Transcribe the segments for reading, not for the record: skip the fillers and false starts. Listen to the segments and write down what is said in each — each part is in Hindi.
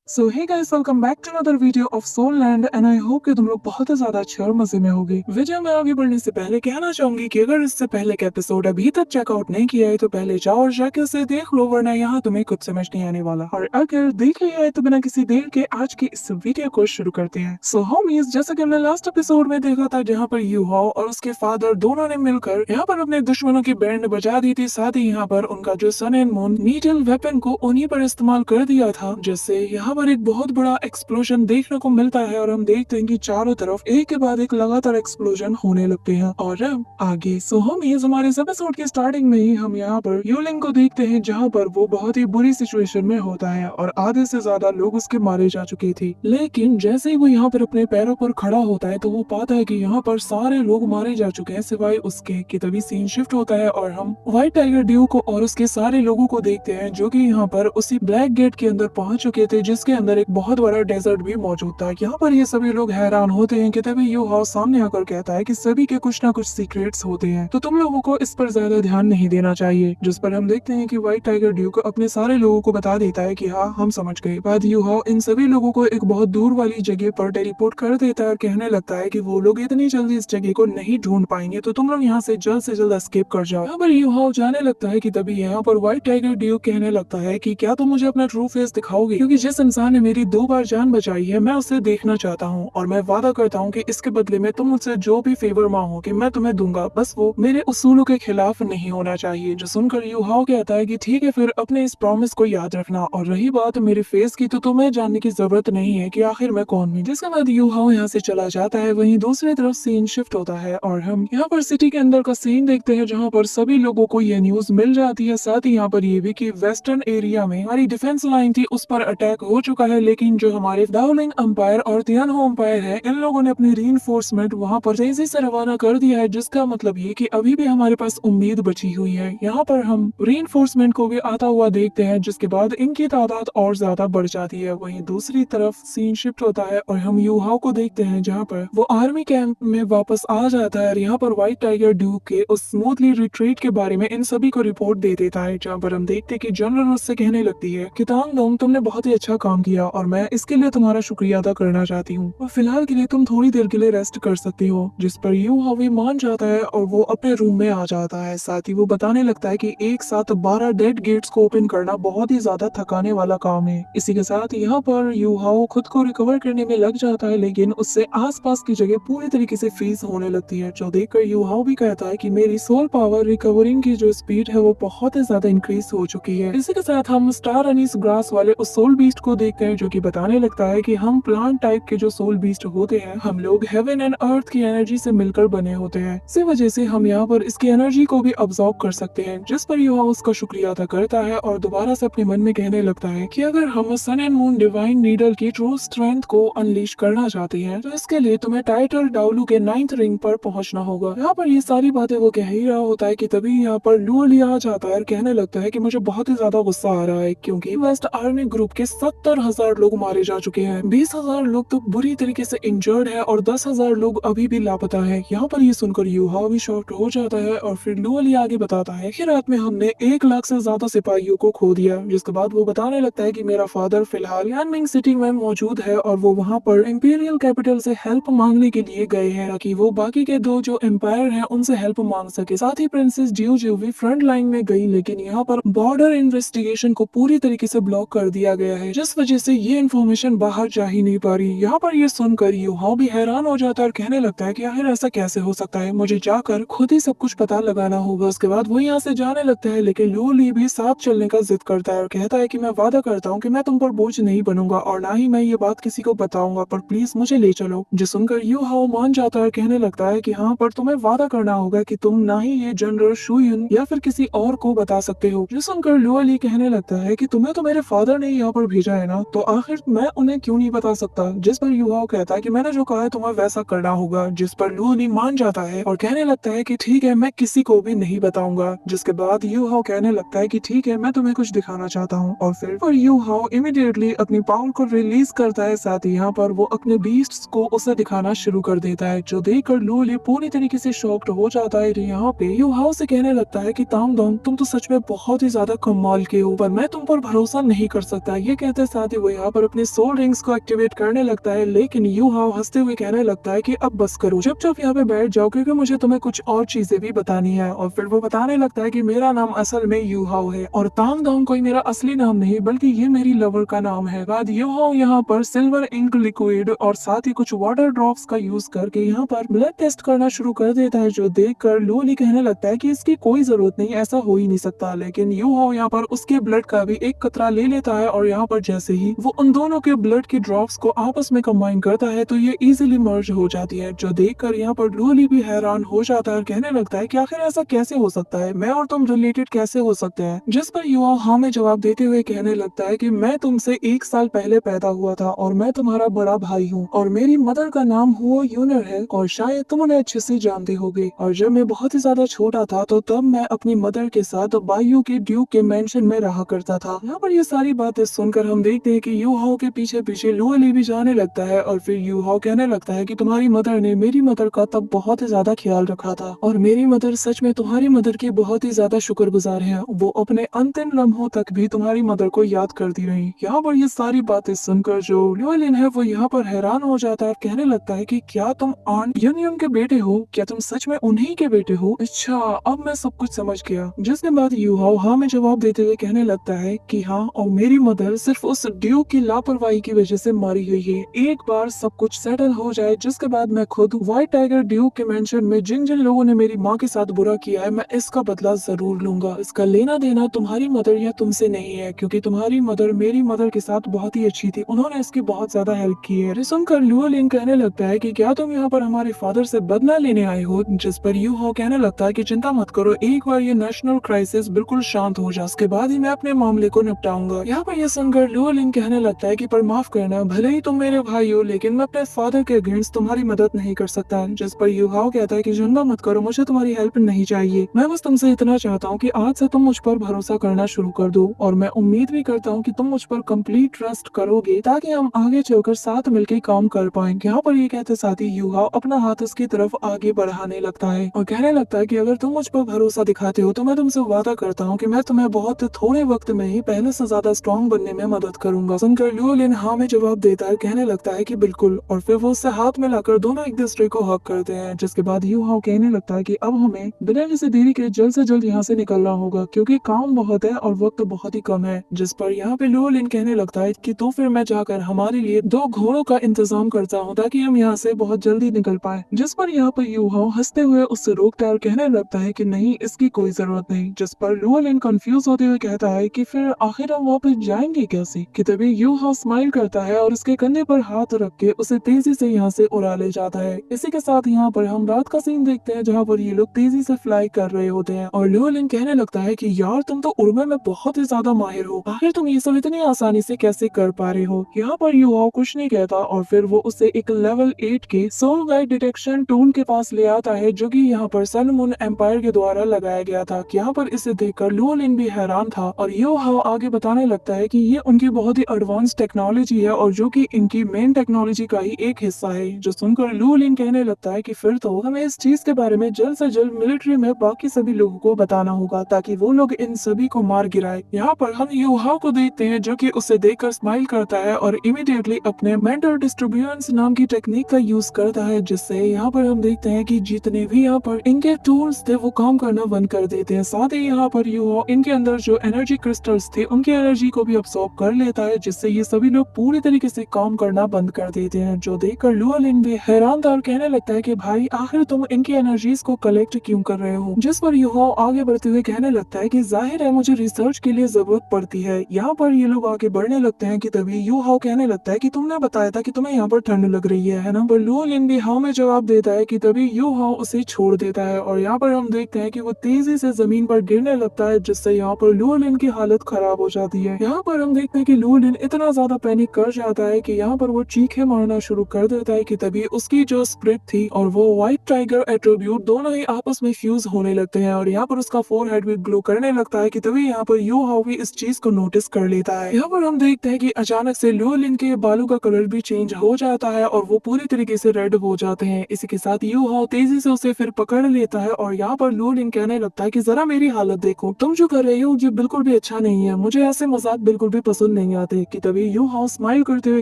So hey guys, welcome back to another video of Soul Land and I hope कि तुम लोग बहुत ही ज्यादा अच्छे और मजे में होगे। वीडियो में आगे बढ़ने से पहले कहना चाहूंगी कि अगर इससे पहले का एपिसोड अभी तक चेकआउट नहीं किया है तो पहले जाओ और जाके उसे देख लो, वरना यहाँ तुम्हें कुछ समझ नहीं आने वाला। और अगर देख लिया है तो बिना किसी देर के आज की इस वीडियो को शुरू करते हैं। सो होमीज, जैसा कि हमने लास्ट एपिसोड में देखा था जहाँ पर यू हाओ और उसके फादर दोनों ने मिलकर यहाँ पर अपने दुश्मनों की बैंड बजा दी थी, साथ ही यहाँ पर उनका जो सन एंड मून नीडल वेपन को उन्हीं पर इस्तेमाल कर दिया था, जिससे यहाँ पर एक बहुत बड़ा एक्सप्लोजन देखने को मिलता है और हम देखते हैं कि चारों तरफ एक के बाद एक लगातार एक्सप्लोजन होने लगते हैं। और अब आगे सो हम ये हमारे इस एपिसोड के स्टार्टिंग में ही हम यहाँ पर यूलिंग को देखते हैं, जहाँ पर वो बहुत ही बुरी सिचुएशन में होता है और आधे से ज्यादा लोग उसके मारे जा चुके थे। लेकिन जैसे ही वो यहाँ पर अपने पैरों पर खड़ा होता है तो वो पाता है कि यहाँ पर सारे लोग मारे जा चुके हैं सिवाय उसके, कि तभी सीन शिफ्ट होता है और हम व्हाइट टाइगर ड्यू को और उसके सारे लोगों को देखते हैं जो कि यहाँ पर उसी ब्लैक गेट के अंदर पहुंच चुके थे, जिसके अंदर एक बहुत बड़ा डेजर्ट भी मौजूद था। यहाँ पर ये सभी लोग हैरान होते हैं कि तभी यू हाउ सामने आकर कहता है कि सभी के कुछ ना कुछ सीक्रेट्स होते हैं, तो तुम लोगों को इस पर ज्यादा ध्यान नहीं देना चाहिए। जिस पर हम देखते हैं कि व्हाइट टाइगर ड्यूक अपने सारे लोगों को बता देता है कि हाँ, हम समझ गए। बाद यू हाउ इन सभी लोगों को एक बहुत दूर वाली जगह पर टेलीपोर्ट कर देता है और कहने लगता है कि वो लोग इतनी जल्दी इस जगह को नहीं ढूंढ पाएंगे, तो तुम लोग यहाँ से जल्द एस्केप कर जाओ। यहाँ पर यू हाउ जाने लगता है कि तभी यहाँ पर व्हाइट टाइगर ड्यूक कहने लगता है कि क्या तुम मुझे अपना ट्रू फेस दिखाओगे, क्योंकि जिस इंसान ने मेरी 2 बार जान बचाई है मैं उसे देखना चाहता हूँ और मैं वादा करता हूँ कि इसके बदले में तुम मुझसे जो भी फेवर मांगोगे मैं तुम्हें दूंगा, बस वो मेरे उसूलों के खिलाफ नहीं होना चाहिए। जो सुनकर यू हाउ कहता है कि ठीक है, फिर अपने इस प्रॉमिस को याद रखना, और रही बात मेरे फेस की तो तुम्हें जानने की जरूरत नहीं है कि आखिर मैं कौन हूँ। जिसके बाद यू हाउ यहाँ से चला जाता है। वहीं दूसरी तरफ सीन शिफ्ट होता है और हम यहाँ पर सिटी के अंदर का सीन देखते हैं, जहाँ पर सभी लोगों को ये न्यूज मिल जाती है, साथ ही यहाँ पर ये भी कि वेस्टर्न एरिया में हमारी डिफेंस लाइन थी उस पर अटैक हो चुका है, लेकिन जो हमारे डाउलिंग अंपायर और तियानहो अंपायर है, इन लोगों ने अपनी रीइंफोर्समेंट वहां पर तेजी से रवाना कर दिया है, जिसका मतलब ये कि अभी भी हमारे पास उम्मीद बची हुई है। यहाँ पर हम रीइंफोर्समेंट को भी आता हुआ देखते हैं, जिसके बाद इनकी तादाद और ज्यादा बढ़ जाती है। वहीं दूसरी तरफ सीन शिफ्ट होता है और हम यू हाउ को देखते हैं, जहाँ पर वो आर्मी कैंप में वापस आ जाता है और यहाँ पर व्हाइट टाइगर ड्यूक के उस स्मूथली रिट्रीट के बारे में इन सभी को रिपोर्ट दे देता है, जहाँ पर हम देखते हैं कि जनरल उससे कहने लगती है कि तांगडोंग, तुमने बहुत ही अच्छा काम किया और मैं इसके लिए तुम्हारा शुक्रिया अदा करना चाहती हूँ, और फिलहाल के लिए तुम थोड़ी देर के लिए रेस्ट कर सकती हो। जिस पर यू हावी मान जाता है और वो अपने रूम में आ जाता है। साथ ही वो बताने लगता है कि एक साथ 12 डेड गेट्स को ओपन करना बहुत ही ज्यादा थकाने वाला काम है। इसी के साथ यहाँ पर यू हाओ खुद को रिकवर करने में लग जाता है, लेकिन उससे आसपास की जगह पूरी तरीके से फ्रीज होने लगती है, जो देखकर यू हाओ भी कहता है कि मेरी सोल पावर रिकवरिंग की जो स्पीड है वो बहुत ही ज्यादा इंक्रीज हो चुकी है। इसी के साथ हम स्टार अनीस ग्रास वाले उस सोल बीस्ट को देखते हैं, जो कि बताने लगता है कि हम प्लांट टाइप के जो सोल बीस्ट होते हैं, हम लोग हेवन एंड अर्थ की एनर्जी से मिलकर बने होते हैं, इसी वजह से हम यहाँ पर इसकी एनर्जी को भी अब्सॉर्ब कर सकते हैं। जिस पर यू उसका शुक्रिया अदा करता है और दोबारा से अपने मन में कहने लगता है कि अगर हम सन एंड मून डिवाइन नीडल की ट्रू स्ट्रेंथ को अनलीश करना चाहते हैं तो इसके लिए तुम्हें टाइटल डाउलू के 9th रिंग पर पहुंचना होगा। यहाँ पर ये सारी बातें वो कह ही रहा होता है कि तभी यहाँ पर लुओली आ जाता है और कहने लगता है कि मुझे बहुत ही ज्यादा गुस्सा आ रहा है, क्योंकि वेस्ट आर्मी ग्रुप के 70,000 लोग मारे जा चुके हैं, 20,000 लोग तो बुरी तरीके से इंजर्ड है और 10,000 लोग अभी भी लापता है। यहाँ पर ये सुनकर यूहा भी शॉक्ड हो जाता है और फिर लुओली आगे बताता है कि रात में हमने 1 लाख से ज्यादा सिपाहियों को खो दिया। जिसके बाद वो बताने लगता है कि मेरा फादर फिलहाल यानमिंग सिटी में मौजूद है और वो वहाँ पर इंपीरियल कैपिटल से हेल्प मांगने के लिए गए हैं, ताकि वो बाकी के 2 जो एम्पायर हैं उनसे हेल्प मांग सके। साथ ही प्रिंसेस जियो भी फ्रंट लाइन में गई, लेकिन यहाँ पर बॉर्डर इन्वेस्टिगेशन को पूरी तरीके से ब्लॉक कर दिया गया है, जिस वजह से ये इन्फॉर्मेशन बाहर जा ही नहीं पा रही। यहाँ पर ये सुनकर यूहा भी हैरान हो जाता है और कहने लगता है कि आखिर ऐसा कैसे हो सकता है, मुझे जाकर खुद ही सब कुछ पता लगाना होगा। उसके बाद वो यहाँ से जाने लगता है, लेकिन लुओली भी साथ चलने का जिद करता है और कहता है कि मैं वादा करता हूँ कि मैं तुम पर बोझ नहीं बनूंगा और ना ही मैं ये बात किसी को बताऊंगा, पर प्लीज मुझे ले चलो। जो सुनकर यूहा मान जाता है, कहने लगता है कि हाँ, पर तुम्हें वादा करना होगा कि तुम ना ही ये जनरल शुयुन या फिर किसी और को बता सकते हो। जो सुनकर लुओली कहने लगता है कि तुम्हें तो मेरे फादर ने यहाँ पर भेजा है ना, तो आखिर मैं उन्हें क्यों नहीं बता सकता। जिस पर यूहा कहता है कि मैंने जो कहा है तुम्हें वैसा करना होगा। जिस पर लुओली मान जाता है और कहने लगता है कि ठीक है, मैं किसी को भी नहीं बताऊंगा। जिसके बाद यूहा कहने लगता है कि ठीक है, मैं तुम्हें कुछ दिखाना चाहता हूँ, और फिर यूहा इमीडिएटली अपनी पावर को रिलीज करता है। साथ ही यहाँ पर वो अपने बीस्ट्स को उसे दिखाना शुरू कर देता है, जो देखकर लुओली पूरी तरीके से शॉक्ड हो जाता है। यहाँ पे यूहा से कहने लगता है कि तांगडोंग, तुम तो सच में बहुत ही ज्यादा कमाल के हो, पर मैं तुम पर भरोसा नहीं कर सकता। ये कहते साथ ही वो यहाँ पर अपने सोल रिंग्स को एक्टिवेट करने लगता है, लेकिन यू हाओ हंसते हुए कहने लगता है कि अब बस करो, चुपचाप यहाँ पे बैठ जाओ क्योंकि मुझे तुम्हें कुछ और चीजें भी बतानी है। और फिर वो बताने लगता है कि मेरा नाम असल में यू हाओ है और तांग दोंग कोई मेरा असली नाम नहीं बल्कि ये मेरी लवर का नाम है। बाद यू हाओ यहाँ पर सिल्वर इंक लिक्विड और साथ ही कुछ वाटर ड्रॉप्स का यूज करके यहाँ पर ब्लड टेस्ट करना शुरू कर देता है, जो देख कर लुओली कहने लगता है कि इसकी कोई जरूरत नहीं, ऐसा हो ही नहीं सकता। लेकिन यू हाओ यहाँ पर उसके ब्लड का भी एक कतरा ले लेता है और यहाँ पर जैसे ही वो उन दोनों के ब्लड की ड्रॉप्स को आपस में कंबाइन करता है तो ये इजीली मर्ज हो जाती है, जो देखकर यहाँ पर लुओली भी हैरान हो जाता है और कहने लगता है कि आखिर ऐसा कैसे हो सकता है, मैं और तुम रिलेटेड कैसे हो सकते हैं। जिस पर यू हाओ हाँ में जवाब देते हुए कहने लगता है कि मैं तुमसे 1 साल पहले पैदा हुआ था और मैं तुम्हारा बड़ा भाई हूँ और मेरी मदर का नाम हुओ यूनर है और शायद तुम उन्हें अच्छे से जानते होगे। और जब मैं बहुत ही ज्यादा छोटा था तो तब मैं अपनी मदर के साथ बायू के ड्यूक के मेंशन में रहा करता था। यहाँ पर ये सारी बातें सुनकर हम देखते हैं कि यू हाओ के पीछे पीछे लुओली भी जाने लगता है और फिर यू हाओ कहने लगता है कि तुम्हारी मदर ने मेरी मदर का तब बहुत ही ज्यादा ख्याल रखा था और मेरी मदर सच में तुम्हारी मदर की बहुत ही ज्यादा शुक्रगुजार है, वो अपने अंतिम लम्हों तक भी तुम्हारी मदर को याद करती रही। यहाँ पर ये सारी बातें सुनकर जो लुओलिन है वो यहाँ पर हैरान हो जाता है, कहने लगता है कि क्या तुम आंट यूनियन के बेटे हो, क्या तुम सच में उन्हीं के बेटे हो? अच्छा, अब मैं सब कुछ समझ गया। जिसके बाद यू हाओ हाँ में जवाब देते हुए कहने लगता है कि हाँ, और मेरी मदर सिर्फ उस ड्यूक की लापरवाही की वजह से मारी हुई है। एक बार सब कुछ सेटल हो जाए जिसके बाद मैं खुद व्हाइट टाइगर ड्यूक के मेंशन में जिन जिन लोगों ने मेरी माँ के साथ बुरा किया है मैं इसका बदला जरूर लूंगा। इसका लेना देना तुम्हारी मदर या तुमसे नहीं है क्योंकि तुम्हारी मदर मेरी मदर के साथ बहुत ही अच्छी थी, उन्होंने इसकी बहुत ज्यादा हेल्प की है। सुनकर लुओलिन कहने लगता है कि क्या तुम यहाँ पर हमारे फादर से बदला लेने आए हो? जिस पर यू हाओ कहने लगता है कि चिंता मत करो, एक बार ये नेशनल क्राइसिस बिल्कुल शांत हो जाए उसके बाद ही मैं अपने मामले को निपटाऊंगा। यहाँ पर यह सुनकर लुओलिन कहने लगता है कि पर माफ करना, भले ही तुम मेरे भाई हो लेकिन मैं अपने फादर के अगेंस्ट तुम्हारी मदद नहीं कर सकता। जिस पर यू हाओ कहता है कि चिंता मत करो, मुझे तुम्हारी हेल्प नहीं चाहिए, मैं बस तुमसे इतना चाहता हूँ कि आज से तुम मुझ पर भरोसा करना शुरू कर दो और मैं उम्मीद भी करता हूँ कि तुम मुझ पर कंप्लीट ट्रस्ट करोगे ताकि हम आगे चलकर साथ मिलकर काम कर पाएंगे। यहाँ पर ये कहते साथ ही यू हाओ अपना हाथ उसकी तरफ आगे बढ़ाने लगता है और कहने लगता है कि अगर तुम मुझ पर भरोसा दिखाते हो तो मैं तुमसे वादा करता हूँ कि मैं तुम्हें बहुत थोड़े वक्त में ही पहले से ज्यादा स्ट्रॉन्ग बनने में मदद करूंगा। सुनकर लुओलिन हाँ में जवाब देता है, कहने लगता है कि बिल्कुल, और फिर वो उससे हाथ मिलाकर दोनों एक दूसरे को हक करते हैं। जिसके बाद यू हाओ कहने लगता है कि अब हमें बिना किसी देरी के जल्द से जल्द यहाँ से निकलना होगा क्योंकि काम बहुत है और वक्त बहुत ही कम है। जिस पर यहाँ पे लुओलिन कहने लगता है कि तो फिर मैं जाकर हमारे लिए 2 घोड़ों का इंतजाम करता हूँ ताकि हम यहाँ से बहुत जल्दी निकल पाए। जिस पर यहाँ पर यू हाओ हंसते हुए उससे रोकता है, कहने लगता है कि नहीं, इसकी कोई जरूरत नहीं। जिस पर लुओलिन कंफ्यूज होते हुए कहता है कि फिर आखिर हम वापस जाएंगे कैसे? कि तभी यू हाओ स्माइल करता है और उसके कंधे पर हाथ रख के उसे तेजी से यहाँ से उड़ा ले जाता है। इसी के साथ यहाँ पर हम रात का सीन देखते हैं जहाँ पर ये लोग तेजी से फ्लाई कर रहे होते हैं और लुओलिन कहने लगता है कि यार तुम तो उड़ने में बहुत ही ज्यादा माहिर हो, आखिर तुम ये सब इतनी आसानी से कैसे कर पा रहे हो? यहाँ पर यू हाओ कुछ नहीं कहता और फिर वो उसे एक लेवल 8 के सोल गाइड डिटेक्शन टूल के पास ले आता है जो कि यहाँ पर सन मून एम्पायर के द्वारा लगाया गया था। यहाँ पर इसे देखकर लुओलिन भी हैरान था और यू हाओ आगे बताने लगता है कि ये उनकी बहुत ही एडवांस टेक्नोलॉजी है और जो कि इनकी मेन टेक्नोलॉजी का ही एक हिस्सा है। जो सुनकर लुओलिन कहने लगता है कि फिर तो हमें इस चीज के बारे में जल्द से जल्द मिलिट्री में बाकी सभी लोगों को बताना होगा ताकि वो लोग इन सभी को मार गिराए। यहाँ पर हम यू हाओ को देखते हैं जो कि उसे देखकर स्माइल करता है और इमीडिएटली अपने मेंटल डिस्ट्रीब्यूशन नाम की टेक्निक का यूज करता है, जिससे यहाँ पर हम देखते हैं कि जितने भी यहाँ पर इनके टूल्स थे वो काम करना बंद कर देते हैं। साथ ही यहाँ पर यू हाओ इनके अंदर जो एनर्जी क्रिस्टल्स थे उनकी एनर्जी को भी अब्सॉर्ब कर लेता है, जिससे ये सभी लोग पूरी तरीके से काम करना बंद कर देते हैं। जो देखकर लुओलिन भी हैरान था और कहने लगता है कि भाई आखिर तुम इनकी एनर्जीज को कलेक्ट क्यों कर रहे हो? जिस पर यू हाओ आगे बढ़ते हुए कहने लगता है कि जाहिर है मुझे रिसर्च के लिए जरूरत पड़ती है। यहाँ पर ये लोग आगे बढ़ने लगते हैं कि तभी यू हाओ कहने लगता है कि तुमने बताया था कि तुम्हें यहाँ पर ठंड लग रही है ना? पर लुओलिन भी हाओ में जवाब देता है कि तभी यू हाओ उसे छोड़ देता है और यहाँ पर हम देखते हैं कि वो तेजी से जमीन पर गिरने लगता है, जिससे यहाँ पर लुओलिन की हालत खराब हो जाती है। यहाँ पर हम देखते हैं कि लुओलिन इतना ज्यादा पैनिक कर जाता है कि यहाँ पर वो चीखे मारना शुरू कर देता है कि तभी उसकी जो स्प्रिट थी और वो व्हाइट टाइगर एट्रीब्यूट दोनों ही आपस में फ्यूज होने लगते हैं और यहाँ पर उसका फोरहेड भी ग्लो करने लगता है कि तभी यहाँ पर यू हाओ भी इस चीज को नोटिस कर लेता है। यहाँ पर हम देखते हैं कि अचानक से लुओलिन के बालों का कलर भी चेंज हो जाता है और वो पूरी तरीके से रेड हो जाते हैं। इसी के साथ यू हाओ तेजी से उसे फिर पकड़ लेता है और यहाँ पर लुओलिन कहने लगता है कि जरा मेरी हालत देखो, तुम जो कर रहे हो ये बिल्कुल भी अच्छा नहीं है, मुझे ऐसे मजाक बिल्कुल भी पसंद नहीं नहीं आते कि तभी यू हाउ स्माइल करते हुए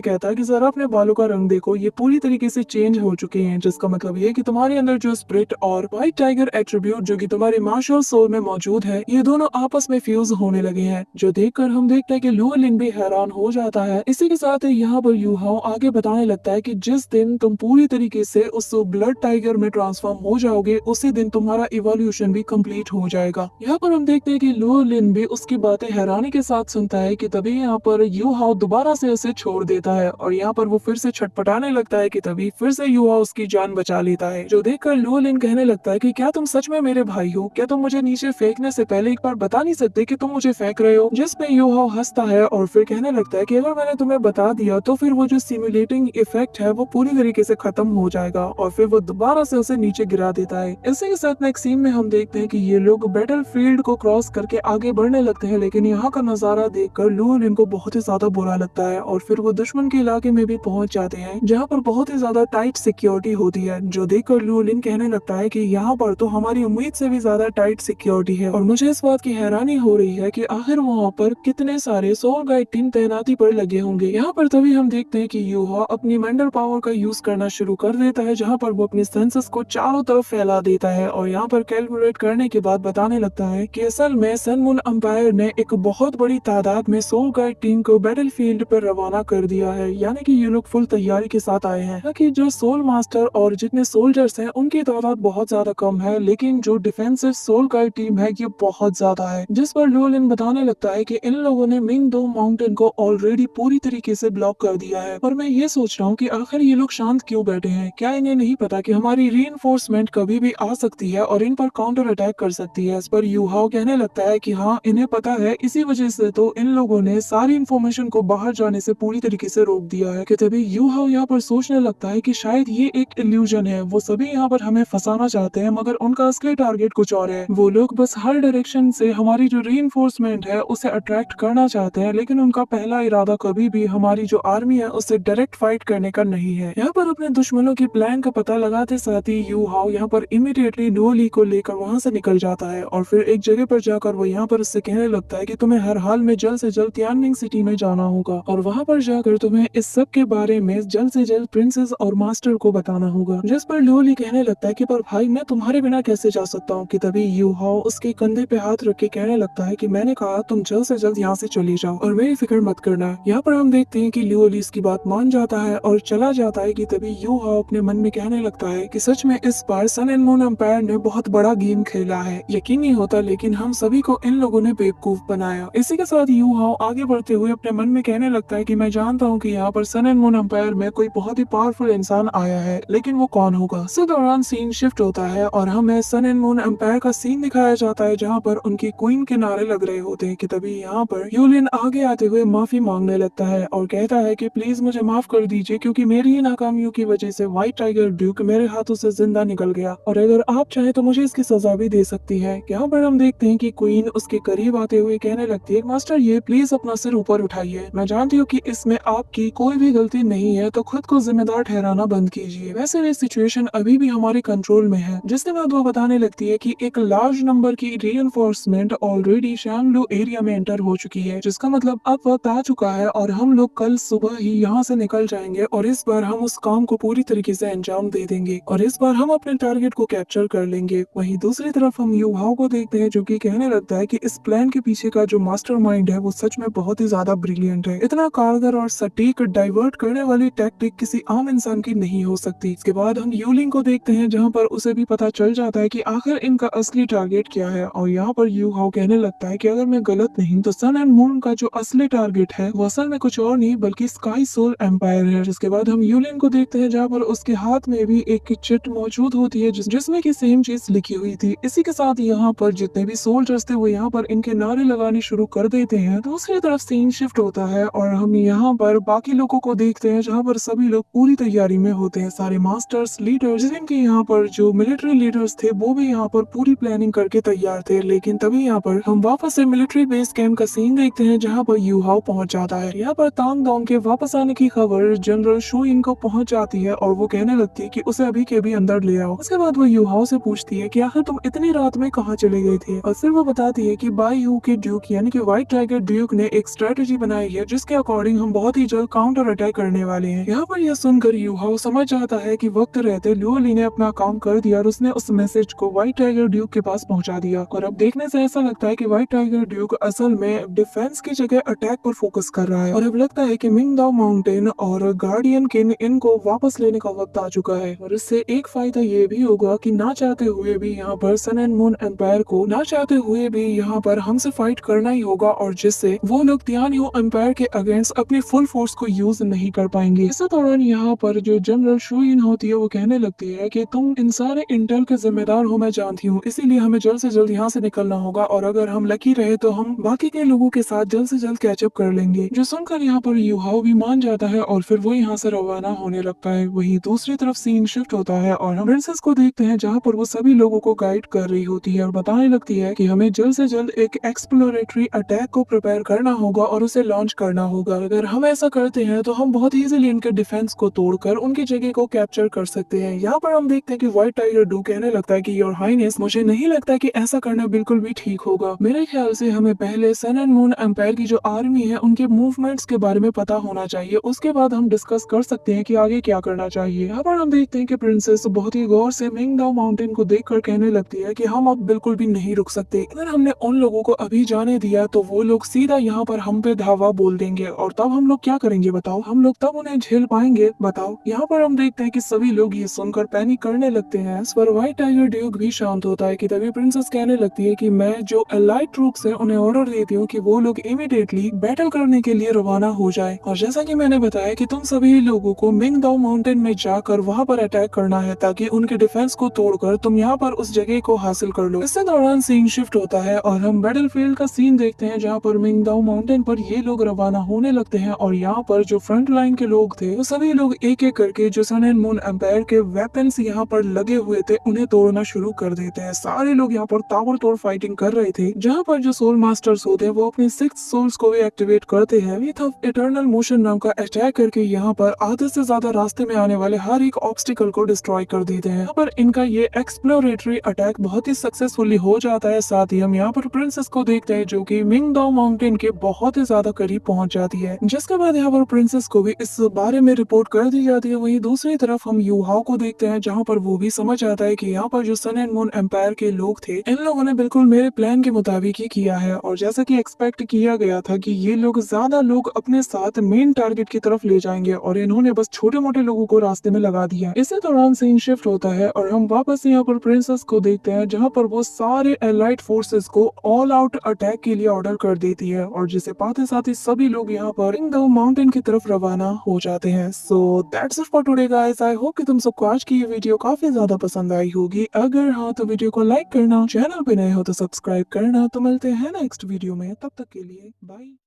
कहता है कि जरा अपने बालों का रंग देखो, ये पूरी तरीके से चेंज हो चुके हैं, जिसका मतलब ये कि तुम्हारे अंदर जो स्पिरिट और व्हाइट टाइगर एट्रीब्यूट जो कि तुम्हारे मार्शल सोल में मौजूद है, ये दोनों आपस में फ्यूज होने लगे हैं। जो देखकर हम देखते हैं कि लुओलिन भी हैरान हो जाता है। इसी के साथ यहाँ पर यू हाउ आगे बताने लगता है कि जिस दिन तुम पूरी तरीके से उस ब्लड टाइगर में ट्रांसफॉर्म हो जाओगे, उसी दिन तुम्हारा इवोल्यूशन भी कंप्लीट हो जाएगा। यहाँ पर हम देखते हैं कि लुओलिन भी उसकी बातें हैरानी के साथ सुनता है कि तभी यहाँ पर यू हाउ दोबारा से उसे छोड़ देता है और यहाँ पर वो फिर से छटपटाने लगता है कि तभी फिर से यू हाउ उसकी जान बचा लेता है। जो देखकर लुओलिन कहने लगता है कि क्या तुम सच में मेरे भाई हो? क्या तुम मुझे नीचे फेंकने से पहले एक बार बता नहीं सकते कि तुम मुझे फेंक रहे हो? जिस पे यू हाउ हंसता है और फिर कहने लगता है कि अगर मैंने तुम्हें बता दिया तो फिर वो जो सिमुलेटिंग इफेक्ट है वो पूरी तरीके से खत्म हो जाएगा और फिर वो दोबारा से उसे नीचे गिरा देता है। इसी के साथ नेक्स्ट सीन में हम देखते हैं कि ये लोग बैटल फील्ड को क्रॉस करके आगे बढ़ने लगते हैं, लेकिन यहाँ का नजारा देखकर लुओलिन को बहुत ही ज्यादा बुरा लगता है और फिर वो दुश्मन के इलाके में भी पहुंच जाते हैं, जहाँ पर बहुत ही ज्यादा टाइट सिक्योरिटी होती है। जो देखकर लुओलिन कहने लगता है कि यहाँ पर तो हमारी उम्मीद से भी ज्यादा टाइट सिक्योरिटी है और मुझे इस बात की हैरानी हो रही है कि आखिर वहाँ पर कितने सारे सोल गाइड टीम तैनाती पर लगे होंगे। यहाँ पर तभी हम देखते हैं कि यू हाउ अपनी मेंटल पावर का यूज करना शुरू कर देता है, जहाँ पर वो अपने सेंसेस को चारों तरफ फैला देता है और यहाँ पर कैलकुलेट करने के बाद बताने लगता है कि असल में सन मून एम्पायर ने एक बहुत बड़ी तादाद में सोल गाइड टीम को बैटल फील्ड पर रवाना कर दिया है, यानी कि ये लोग फुल तैयारी के साथ आए हैं कि जो सोल मास्टर और जितने सोल्जर्स हैं उनकी तादाद बहुत ज्यादा कम है, लेकिन जो डिफेंसिव सोल गाइड टीम है ये बहुत ज्यादा है। जिस पर लुओलिन बताने लगता है कि इन लोगों ने मिंग दो माउंटेन को ऑलरेडी पूरी तरीके से ब्लॉक कर दिया है और मैं ये सोच रहा हूँ कि आखिर ये लोग शांत क्यों बैठे हैं? क्या इन्हें नहीं पता कि हमारी रीइंफोर्समेंट कभी भी आ सकती है और इन पर काउंटर अटैक कर सकती है? इस पर यू हाउ कहने लगता है कि हाँ, इन्हें पता है, इसी वजह से तो इन लोगों ने सारी इन्फॉर्मेशन को बाहर जाने से पूरी तरीके से रोक दिया है। कि तभी यू हाउ यहाँ पर सोचने लगता है कि शायद ये एक इल्यूजन है, वो सभी यहाँ पर हमें फंसाना चाहते हैं मगर उनका असली टारगेट कुछ और है। वो लोग बस हर डायरेक्शन से हमारी जो रीइंफोर्समेंट है उसे अट्रैक्ट करना चाहते हैं, लेकिन उनका पहला इरादा कभी भी हमारी जो आर्मी है उससे डायरेक्ट फाइट करने का नहीं है। यहाँ पर अपने दुश्मनों के प्लान का पता लगाते साथ ही यू हाउ यहाँ पर इमीडिएटली डुओली को लेकर वहाँ से निकल जाता है और फिर एक जगह पर जाकर वो यहाँ पर उससे कहने लगता है कि तुम्हें हर हाल में जल्द से जल्द तियानमिंग सिटी में जाना होगा और वहाँ पर जाकर तुम्हें इस सब के बारे में जल्द से जल्द प्रिंसेस और मास्टर को बताना होगा। जिस पर डुओली कहने लगता है कि पर भाई, मैं तुम्हारे बिना कैसे जा सकता हूँ? कि तभी यू हाउ उसके कंधे पे हाथ रख के कहने लगता है कि मैंने कहा तुम जल्द से जल्द यहाँ से चले जाओ और मेरी फिक्र मत करना। यहाँ पर हम देखते हैं कि डुओली इसकी बात मान जाता है और चला जाता है। कि तभी यू हाउ अपने मन में कहने लगता है कि सच में इस बार सन एंड मून एम्पायर ने बहुत बड़ा गेम खेला है। यकीन नहीं होता, लेकिन हम सभी को इन लोगों ने बेवकूफ बनाया। इसी के साथ यू हाउ आगे बढ़ते हुए अपने मन में कहने लगता है कि मैं जानता हूँ कि यहाँ पर सन एंड मून एम्पायर में कोई बहुत ही पावरफुल इंसान आया है, लेकिन वो कौन होगा? इस दौरान सीन शिफ्ट होता है और हमें सन एंड मून एम्पायर का सीन दिखाया जाता है, जहाँ पर उनकी क्वीन के नारे लग रहे होते हैं। कि तभी यहाँ पर यूलिन आगे आते हुए माफी मांगने लगता है और कहता है कि प्लीज मुझे माफ कर दीजिए, क्योंकि मेरी ही नाकामियों की वजह से व्हाइट टाइगर ड्यूक मेरे हाथों से जिंदा निकल गया और अगर आप चाहें तो मुझे इसकी सजा भी दे सकती है। यहाँ पर हम देखते हैं कि क्वीन उसके करीब आते हुए कहने लगती है, मास्टर ये प्लीज अपना सिर ऊपर उठाइए, मैं जानती हूँ कि इसमें आपकी कोई भी गलती नहीं है, तो खुद को जिम्मेदार ठहराना बंद कीजिए। वैसे ये सिचुएशन अभी भी हमारे कंट्रोल में है। जिसके बाद वो बताने लगती है कि एक लार्ज नंबर की रीइंफोर्समेंट ऑलरेडी शैंगलू एरिया में एंटर हो चुकी है, जिसका मतलब अब वक्त आ चुका है और हम लोग कल सुबह ही यहाँ से निकल जाएंगे और इस बार हम उस काम को पूरी तरीके से अंजाम दे देंगे और इस बार हम अपने टारगेट को कैप्चर कर लेंगे। वहीं दूसरी तरफ हम यू हाउ को देखते हैं, जो कि कहने लगता है कि इस प्लान के पीछे का जो मास्टरमाइंड है वो सच में बहुत ही ज्यादा ब्रिलियंट है। इतना कारगर और सटीक डाइवर्ट करने वाली टैक्टिक किसी आम इंसान की नहीं हो सकती। इसके बाद हम यूलिंग को देखते हैं, जहाँ पर उसे भी पता चल जाता है कि आखिर इनका असली टारगेट क्या है और यहाँ पर यू हाउ कहने लगता है कि अगर मैं गलत नहीं तो सन एंड मून का जो असली टारगेट है वो असल में कुछ और नहीं बल्कि स्काई सोल एम्पायर है। जिसके बाद हम यूलिन को देखते हैं, जहाँ पर उसके हाथ में भी एक चिट मौजूद होती है जिसमें की सेम चीज लिखी हुई थी। इसी के साथ यहाँ पर जितने भी सोल्जर्स थे वो यहाँ पर इनके नारे लगाने शुरू कर देते हैं। दूसरी तरफ सीन शिफ्ट होता है और हम यहाँ पर बाकी लोगों को देखते हैं, जहाँ पर सभी लोग पूरी तैयारी में होते हैं। सारे मास्टर्स, लीडर्स, जिनके यहाँ पर जो मिलिट्री लीडर्स थे वो भी यहाँ पर पूरी प्लानिंग करके तैयार थे। लेकिन तभी यहाँ पर हम वापस से मिलिट्री बेस कैंप का सीन देखते हैं, जहाँ पर यू हाउ पहुंच जाता है। यहाँ पर तांग दोंग के वापस आने की खबर जनरल शू इंग को पहुंच जाती है और वो कहने लगती है कि उसे अभी के भी अंदर ले आओ। उसके बाद वो यू हाउ से पूछती है कि आखिर तुम इतनी रात में कहाँ चले गए थे और फिर वो बताती है कि बाई यू के ड्यूक यानी कि व्हाइट टाइगर ड्यूक ने एक स्ट्रेटेजी बनाई है जिसके अकॉर्डिंग हम बहुत ही जल्द काउंटर अटैक करने वाले हैं। यहाँ पर यह सुनकर यू हाओ समझ जाता है कि वक्त रहते लुओ ली ने अपना काम कर दिया और उसने उस मैसेज को व्हाइट टाइगर ड्यूक के पास पहुंचा दिया। और अब देखने से ऐसा लगता है कि व्हाइट टाइगर ड्यूक असल में डिफेंस की जगह अटैक पर फोकस कर रहा है और अब लगता है कि मिंगदाओ माउंटेन और गार्डियन किन इनको वापस लेने का वक्त आ चुका है। और इससे एक फायदा ये भी होगा कि ना चाहते हुए भी यहाँ पर सन एंड मून एम्पायर को ना चाहते हुए भी यहाँ पर हमसे फाइट करना ही होगा और जिससे वो लोग तियानियो एम्पायर के अगेंस्ट अपनी फुल फोर्स को यूज नहीं कर पाएंगे। इस दौरान यहाँ पर जो जनरल शुइन होती है वो कहने लगती है कि तुम इन सारे इंटेल के जिम्मेदार हो मैं जानती हूँ, इसीलिए हमें जल्द से जल्द यहाँ से निकलना होगा और अगर हम लकी रहे तो हम बाकी के लोगों के साथ जल्द से जल्द कैचअप कर लेंगे। जो सुनकर यहाँ पर यू हाओ भी मान जाता है और फिर वो यहाँ से रवाना होने लगता है। वहीं दूसरी तरफ सीन शिफ्ट होता है और हम प्रिंसेस को देखते हैं जहाँ पर वो सभी लोगों को गाइड कर रही होती है और बताने लगती है कि हमें जल्द से जल्द एक एक्सप्लोरेटरी अटैक को प्रिपेयर करना होगा और उसे लॉन्च करना होगा। अगर हम ऐसा करते हैं तो हम बहुत इजीली इनके डिफेंस को तोड़कर उनकी जगह को कैप्चर कर सकते हैं। यहाँ पर हम देखते हैं कि व्हाइट टाइगर डू कहने लगता है कि योर हाइनेस मुझे नहीं लगता कि ऐसा करना बिल्कुल भी ठीक होगा। मेरे ख्याल से हमें पहले सन एंड मून एम्पायर की जो आर्मी है उनके मूवमेंट्स के बारे में पता होना चाहिए, उसके बाद हम डिस्कस कर सकते हैं कि आगे क्या करना चाहिए। यहाँ पर हम देखते हैं कि प्रिंसेस बहुत ही गौर से मिंगदाओ माउंटेन को देखकर कहने लगती है कि हम अब बिल्कुल भी नहीं रुक सकते। अगर हमने उन लोगों को अभी जाने दिया तो वो लोग सीधा यहाँ पर हम पे धावा बोल देंगे और तब हम लोग क्या करेंगे बताओ, हम लोग तब उन्हें झेल पाएंगे बताओ। यहाँ पर हम देखते हैं कि सभी लोग ये सुनकर पैनिक करने लगते हैं। इस पर व्हाइट टाइगर ड्यूक भी शांत होता है कि तभी प्रिंसेस कहने लगती है कि मैं जो एलाइट ट्रूप्स है उन्हें ऑर्डर देती हूँ कि वो लोग इमीडिएटली बैटल करने के लिए रवाना हो जाए। और जैसा कि मैंने बताया कि तुम सभी लोगों को मिंगदाओ माउंटेन में जाकर वहाँ पर अटैक करना है ताकि उनके डिफेंस को तोड़कर तुम यहाँ पर उस जगह को हासिल कर लो। इससे दौरान सीन शिफ्ट होता है और हम बैटलफील्ड का सीन देखते हैं जहाँ पर मिंगदाओ माउंटेन पर ये लोग रवाना होने लगते हैं और यहाँ पर जो फ्रंट लाइन के लोग थे वो सभी लोग एक एक करके जो सन एंड मून एम्पायर के वेपन्स यहाँ पर लगे हुए थे उन्हें तोड़ना शुरू कर देते हैं। सारे लोग यहाँ पर ताबड़तोड़ फाइटिंग कर रहे थे जहाँ पर जो सोल मास्टर्स होते हैं वो अपने 6 सोल्स को भी एक्टिवेट करते हैं विथ इटर्नल मोशन नाम का अटैक करके यहाँ पर आधे से ज्यादा रास्ते में आने वाले हर एक ऑब्स्टिकल को डिस्ट्रॉय कर देते हैं। यहाँ पर इनका ये एक्सप्लोरेटरी अटैक बहुत ही सक्सेसफुली हो जाता है। साथ ही हम यहाँ पर प्रिंसेस को देखते हैं जो कि मिंगदाओ माउंटेन के बहुत ही ज्यादा करीब पहुंच जाती है, जिसके बाद यहाँ पर प्रिंसेस को भी इस बारे में रिपोर्ट कर दी जाती है। वहीं दूसरी तरफ हम यू हाओ को देखते हैं जहाँ पर वो भी समझ आता है कि यहाँ पर जो सन एंड मून एम्पायर के लोग थे इन लोगों ने बिल्कुल मेरे प्लान के मुताबिक ही किया है और जैसा कि एक्सपेक्ट किया गया था कि ये लोग ज्यादा लोग अपने साथ मेन टारगेट की तरफ ले जाएंगे और इन्होंने बस छोटे मोटे लोगों को रास्ते में लगा दिया। इसी दौरान सीन शिफ्ट होता है और हम वापस यहाँ पर प्रिंसेस को देखते हैं जहाँ पर वो सारे एलाइट फोर्सेस को ऑल आउट अटैक के लिए ऑर्डर कर देती है और जिसे पाते साथ ही सभी लोग यहाँ पर मिंगदाओ माउंटेन की तरफ रवाना हो जाते हैं। So that's it for today guys. I hope कि तुम सबको आज की ये वीडियो काफी ज्यादा पसंद आई होगी। अगर हाँ तो वीडियो को लाइक करना, चैनल पे नए हो तो सब्सक्राइब करना। तो मिलते हैं नेक्स्ट वीडियो में, तब तक के लिए बाय।